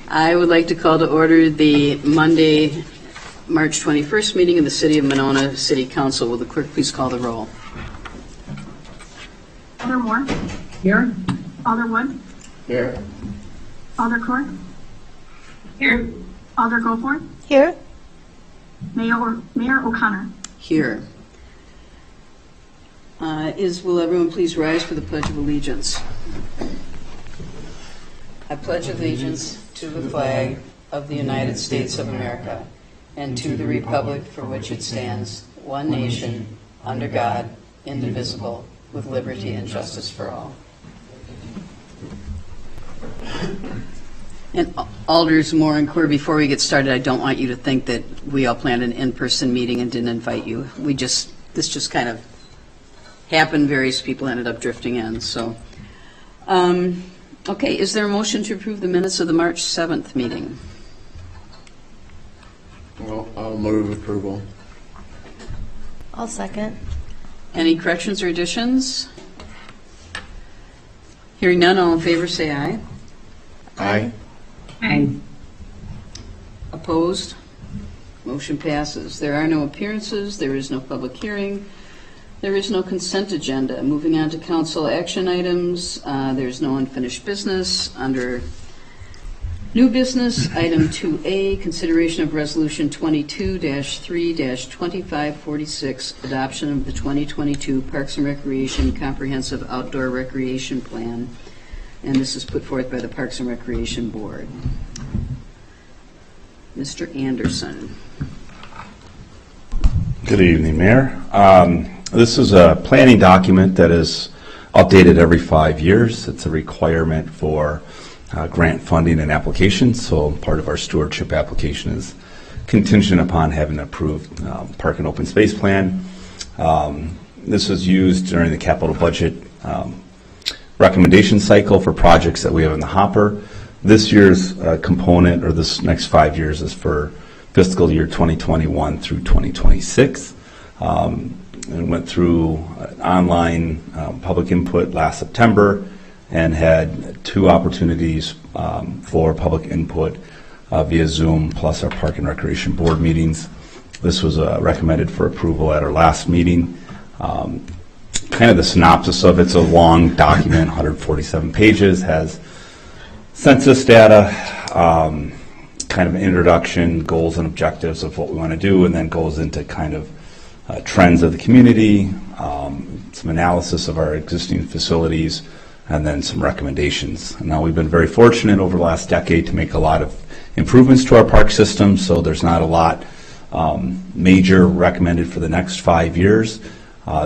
I would like to call to order the Monday, March 21st meeting of the City of Monona City Council. Will the clerk please call the roll? Alder Moore. Here. Alder Wood. Here. Alder Court. Here. Alder Goforth. Here. Mayor O'Connor. Here. Will everyone please rise for the Pledge of Allegiance? I pledge allegiance to the flag of the United States of America and to the republic for which it stands, one nation, under God, indivisible, with liberty and justice for all. And Alders Moore and Corr, before we get started, I don't want you to think that we all planned an in-person meeting and didn't invite you. This just kind of happened. Various people ended up drifting in. So, okay, is there a motion to approve the minutes of the March 7th meeting? Well, I'll move approval. I'll second. Any corrections or additions? Hearing none, all in favor say aye. Aye. Aye. Opposed? Motion passes. There are no appearances. There is no public hearing. There is no consent agenda. Moving on to council action items, there's no unfinished business. Under new business, item 2A, consideration of resolution 22-3-2546, adoption of the 2022 Parks and Recreation Comprehensive Outdoor Recreation Plan. And this is put forth by the Parks and Recreation Board. Mr. Anderson. Good evening, Mayor. This is a planning document that is updated every 5 years. It's a requirement for grant funding and applications, so part of our stewardship application is contingent upon having an approved park and open space plan. This was used during the capital budget recommendation cycle for projects that we have in the hopper. This year's component, or this next 5 years, is for fiscal year 2021 through 2026. And went through online public input last September and had 2 opportunities for public input via Zoom, plus our Park and Recreation Board meetings. This was recommended for approval at our last meeting. Kind of the synopsis of it's a long document, 147 pages, has census data, kind of an introduction, goals and objectives of what we want to do, and then goes into kind of trends of the community, some analysis of our existing facilities, and then some recommendations. Now, we've been very fortunate over the last decade to make a lot of improvements to our park system, so there's not a lot major recommended for the next 5 years.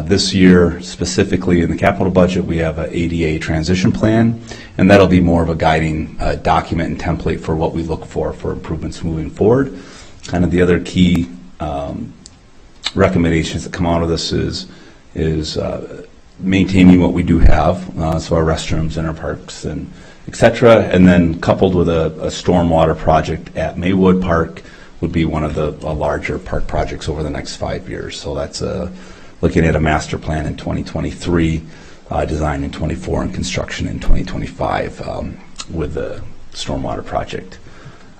This year, specifically in the capital budget, we have an ADA transition plan, and that'll be more of a guiding document and template for what we look for improvements moving forward. Kind of the other key recommendations that come out of this is maintaining what we do have, so our restrooms and our parks and et cetera, and then coupled with a stormwater project at Maywood Park would be one of the larger park projects over the next 5 years. So that's looking at a master plan in 2023, design in 24, and construction in 2025 with the stormwater project.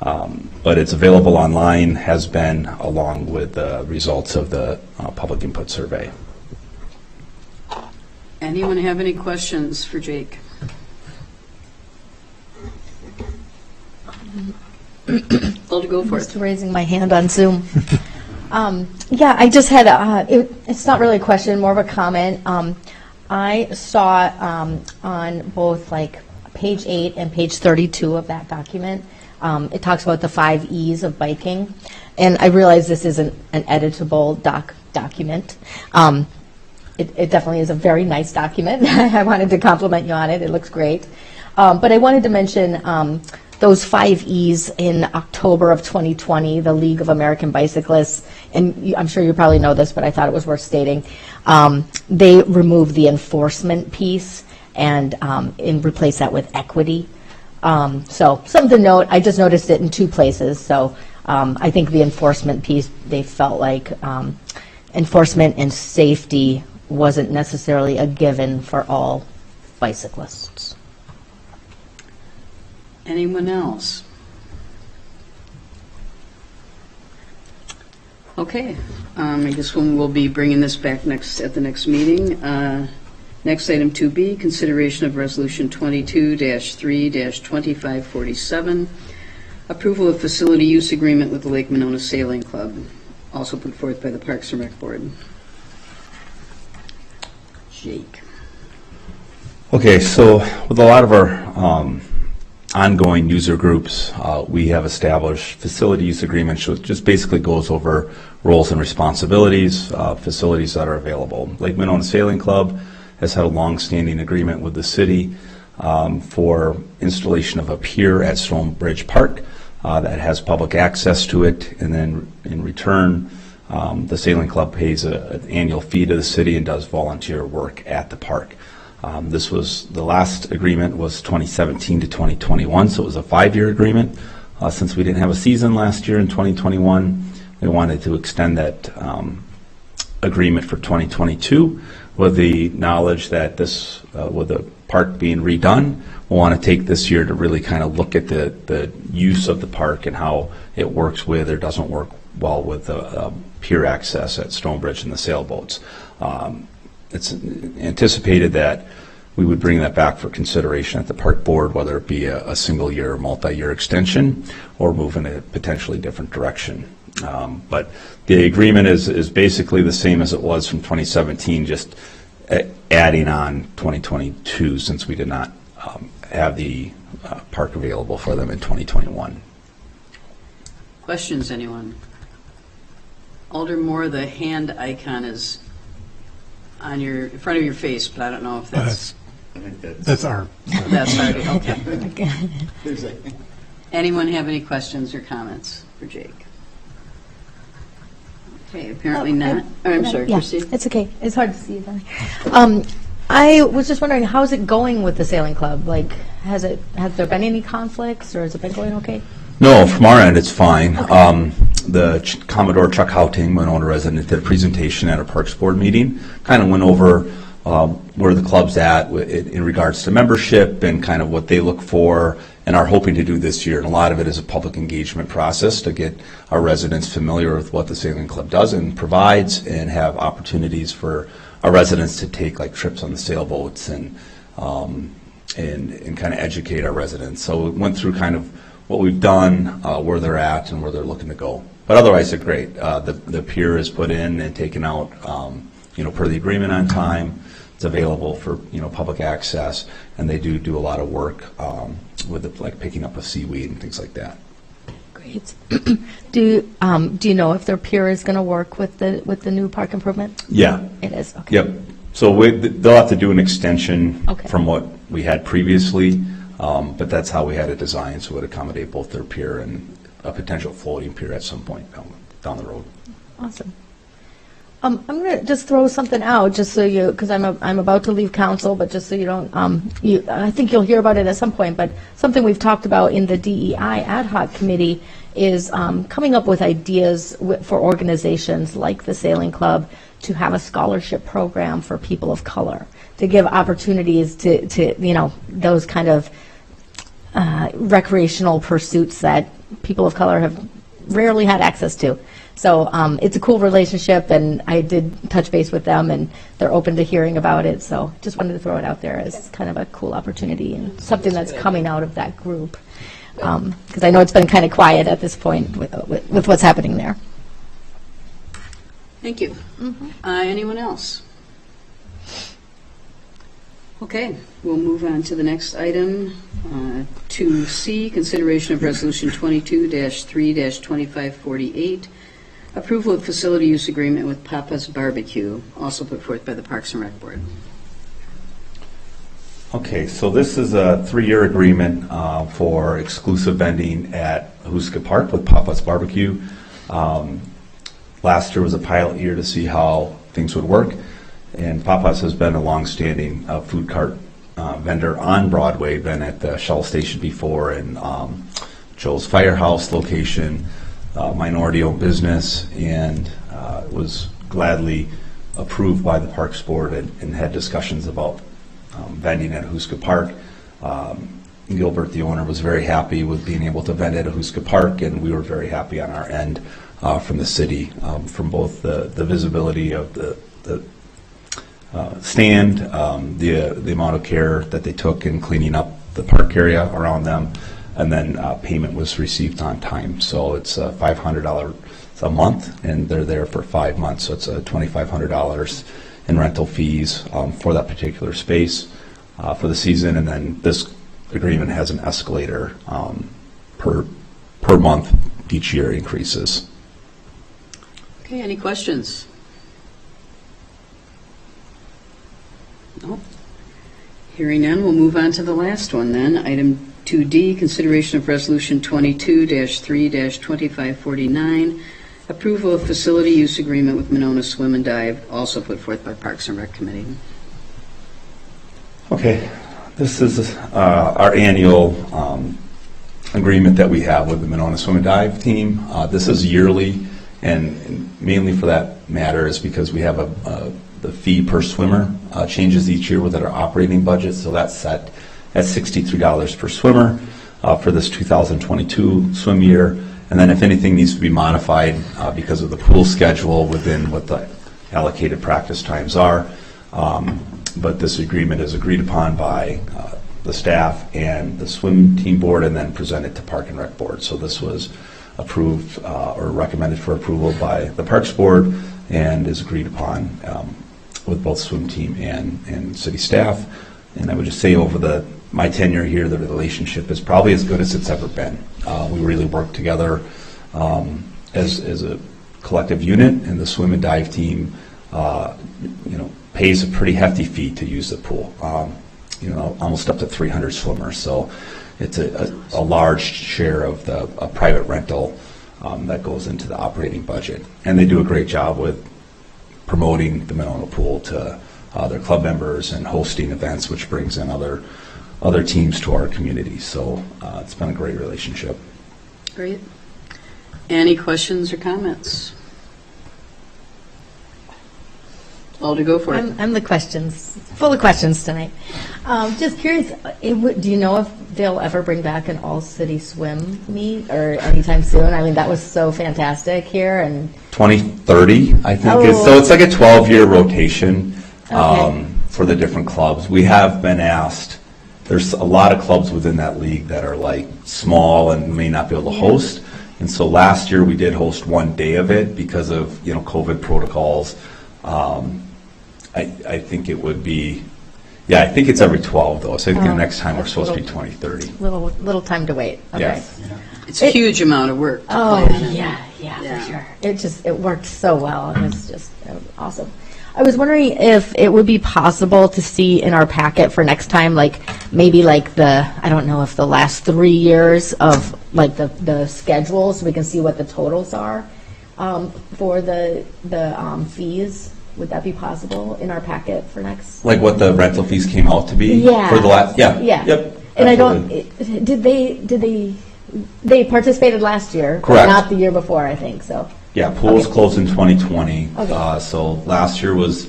But it's available online, has been, along with the results of the public input survey. Anyone have any questions for Jake? Well, to go for it. Just raising my hand on Zoom. Yeah, I just had it's not really a question, more of a comment. I saw on both like page 8 and page 32 of that document, it talks about the 5 E's of biking, and I realize this isn't an editable document. It definitely is a very nice document. I wanted to compliment you on it. It looks great. But I wanted to mention those 5 E's in October of 2020, the League of American Bicyclists, and I'm sure you probably know this, but I thought it was worth stating. They removed the enforcement piece and replaced that with equity. So something to note. I just noticed it in 2 places. So I think the enforcement piece, they felt like enforcement and safety wasn't necessarily a given for all bicyclists. Anyone else? Okay, I guess we'll be bringing this back at the next meeting. Next, item 2B, consideration of Resolution 22-3-2547, approval of facility use agreement with the Lake Minnow Sailing Club, also put forth by the Parks and Rec Board. Jake. Okay, so with a lot of our ongoing user groups, we have established facility use agreements, which just basically goes over roles and responsibilities, facilities that are available. Lake Minnow Sailing Club has had a long-standing agreement with the city for installation of a pier at Stonebridge Park that has public access to it, and then in return, the Sailing Club pays an annual fee to the city and does volunteer work at the park. This was, the last agreement was 2017 to 2021, so it was a 5-year agreement. Since we didn't have a season last year in 2021, we wanted to extend that agreement for 2022 with the knowledge that this, with the park being redone, we'll want to take this year to really kind of look at the use of the park and how it works with or doesn't work well with the pier access at Stonebridge and the sailboats. It's anticipated that we would bring that back for consideration at the park board, whether it be a single year or multi-year extension or move in a potentially different direction. But the agreement is basically the same as it was from 2017, just adding on 2022 since we did not have the park available for them in 2021. Questions, anyone? Alder Moore, the hand icon is on in front of your face, but I don't know if that's... I think That's our. That's already, okay. there's a, Anyone have any questions or comments for Jake? Okay, apparently not. Oh, I'm sorry, Yeah, Christy. it's okay. It's hard to see. I was just wondering, how's it going with the sailing club? Like, has there been any conflicts, or has it been going okay? No, from our end, it's fine. The Commodore Chuck Houting, Winona resident, did a presentation at our Parks Board meeting, kind of went over where the club's at in regards to membership and kind of what they look for and are hoping to do this year. And a lot of it is a public engagement process to get our residents familiar with what the Sailing Club does and provides, and have opportunities for our residents to take like trips on the sailboats and kind of educate our residents. So we went through kind of what we've done, where they're at, and where they're looking to go. But otherwise, they're great. The pier is put in and taken out, per the agreement on time. It's available for public access, and they do a lot of work with it, like picking up of seaweed and things like that. Great. Do you know if their pier is going to work with the new park improvement? Yeah. It is. Okay. Yep. So they'll have to do an extension from what we had previously, but that's how we had it designed, so it would accommodate both their pier and a potential floating pier at some point down the road. Awesome. I'm going to just throw something out, just so you, because I'm about to leave council, but just so you don't, I think you'll hear about it at some point, but something we've talked about in the DEI ad hoc committee is coming up with ideas for organizations like the Sailing Club to have a scholarship program for people of color, to give opportunities to those kind of recreational pursuits that people of color have rarely had access to. So it's a cool relationship, and I did touch base with them, and they're open to hearing about it. So just wanted to throw it out there as kind of a cool opportunity and something that's coming out of that group. Because I know it's been kind of quiet at this point with what's happening there. Thank you. Anyone else? Okay, we'll move on to the next item, 2C, consideration of Resolution 22-3-2548, approval of facility use agreement with Papa's Barbecue, also put forth by the Parks and Rec Board. Okay, so this is a 3-year agreement for exclusive vending at Huska Park with Papa's Barbecue. Last year was a pilot year to see how things would work, and Papa's has been a long-standing food cart vendor on Broadway, been at the Shell Station before, and Joe's Firehouse location, minority-owned business, and was gladly approved by the Parks Board and had discussions about vending at Huska Park. Gilbert, the owner, was very happy with being able to vend at Huska Park, and we were very happy on our end from the city, from both the visibility of the stand, the amount of care that they took in cleaning up the park area around them, and then payment was received on time. So it's $500 a month, and they're there for 5 months. So it's $2,500 in rental fees for that particular space for the season, and then this agreement has an escalator per month each year increases. Okay, any questions? No? Hearing none, we'll move on to the last one then. Item 2D, consideration of Resolution 22-3-2549, approval of facility use agreement with Minnow Swim and Dive, also put forth by Parks and Rec Committee. Okay, this is our annual agreement that we have with the Minnow Swim and Dive team. This is yearly, and mainly for that matter is because we have the fee per swimmer changes each year within our operating budget, so that's set at $63 per swimmer for this 2022 swim year. And then if anything needs to be modified because of the pool schedule within what the allocated practice times are. But this agreement is agreed upon by the staff and the swim team board, and then presented to Park and Rec board. So this was approved or recommended for approval by the Parks board and is agreed upon with both swim team and city staff. And I would just say over my tenure here, the relationship is probably as good as it's ever been. We really work together as a collective unit, and the swim and dive team pays a pretty hefty fee to use the pool, almost up to 300 swimmers. So it's a large share of the private rental that goes into the operating budget. And they do a great job with promoting the Minnow pool to their club members and hosting events, which brings in other teams to our community. So it's been a great relationship. Great. Any questions or comments? Alder, go for it. I'm full of questions tonight. Just curious, do you know if they'll ever bring back an all-city swim meet or anytime soon? I mean, that was so fantastic here. And 2030, I think. Oh. So it's like a 12-year rotation Okay. for the different clubs. We have been asked, there's a lot of clubs within that league that are like small and may not be able to host. And so last year we did host one day of it because of COVID protocols. I think it would be, I think it's every 12 though. So I think the next time we're supposed to be 2030. Little time to wait. Okay. Yes. It's a huge amount of work. Oh, Yeah. yeah, for sure. It worked so well. It was awesome. I was wondering if it would be possible to see in our packet for next time, maybe I don't know if the last 3 years of the schedule, so we can see what the totals are for the fees. Would that be possible in our packet for next? Like what the rental fees came out to be? Yeah. For the last, Yeah. Yep. And Absolutely. they participated last year, Correct. but not the year before, I think, so. Yeah, pools closed in 2020. Okay. So last year was,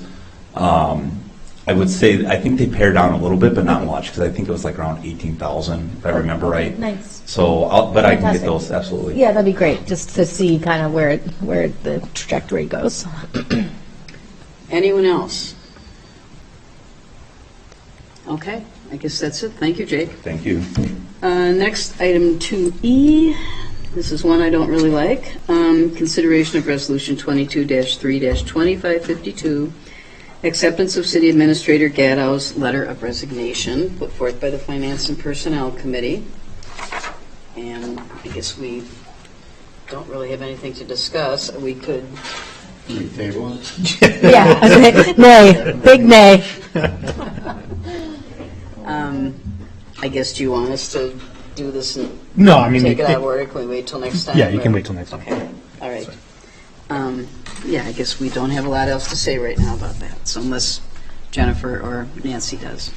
I would say, I think they pared down a little bit, but not much, because I think it was around 18,000, if I remember right. Nice. So, but I can get Fantastic. those, absolutely. Yeah, that'd be great, just to see kind of where the trajectory goes. Anyone else? Okay, I guess that's it. Thank you, Jake. Thank you. Next, item 2E. This is one I don't really like. Consideration of Resolution 22-3-2552, acceptance of City Administrator Gaddow's letter of resignation put forth by the Finance and Personnel Committee. And I guess we don't really have anything to discuss. We could... Table it. Yeah, nay, big nay. I guess, do you want us to do this and No, I mean, take it out of order? Can we wait till next time? yeah, you or- can wait till next time. Okay, all right. I guess we don't have a lot else to say right now about that, so unless Jennifer or Nancy does.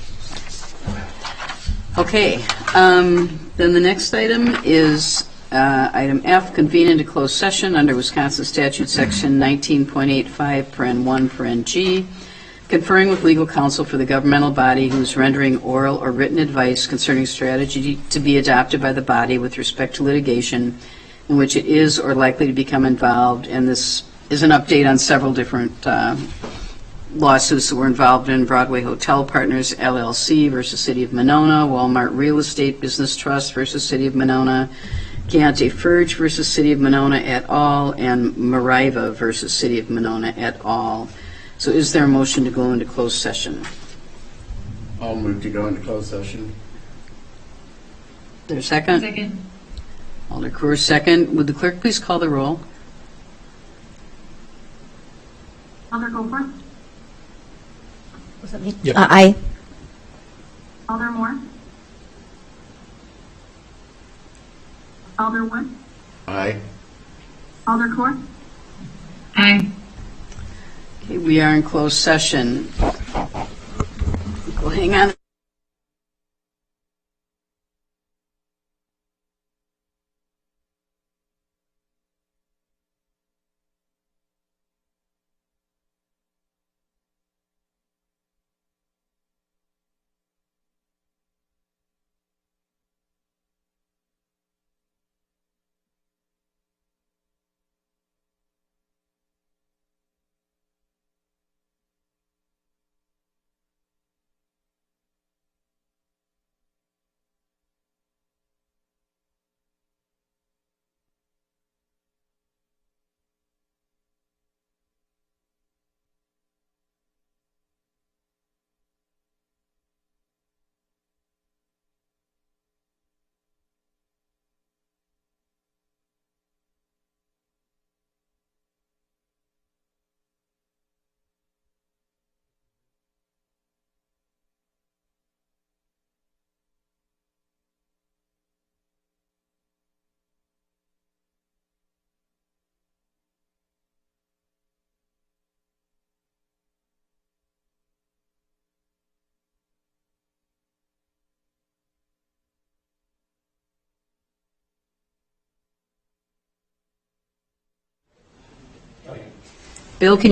Okay, then the next item is item F, convene into closed session under Wisconsin Statute Section 19.85, paren 1, paren G, conferring with legal counsel for the governmental body who's rendering oral or written advice concerning strategy to be adopted by the body with respect to litigation in which it is or likely to become involved, and this is an update on several different lawsuits that were involved in Broadway Hotel Partners LLC versus City of Monona, Walmart Real Estate Business Trust versus City of Monona, Chianti Furge versus City of Monona et al., and Mariva versus City of Monona et al. So is there a motion to go into closed session? I'll move to go into closed session. There a second? Second. Alder Cruz, second. Would the clerk please call the roll? Alder Goforth. Yep. Aye. Alder Moore. Alder Wood. Aye. Alder Corr. Aye. Okay, we are in closed session. Go hang on. Bill, can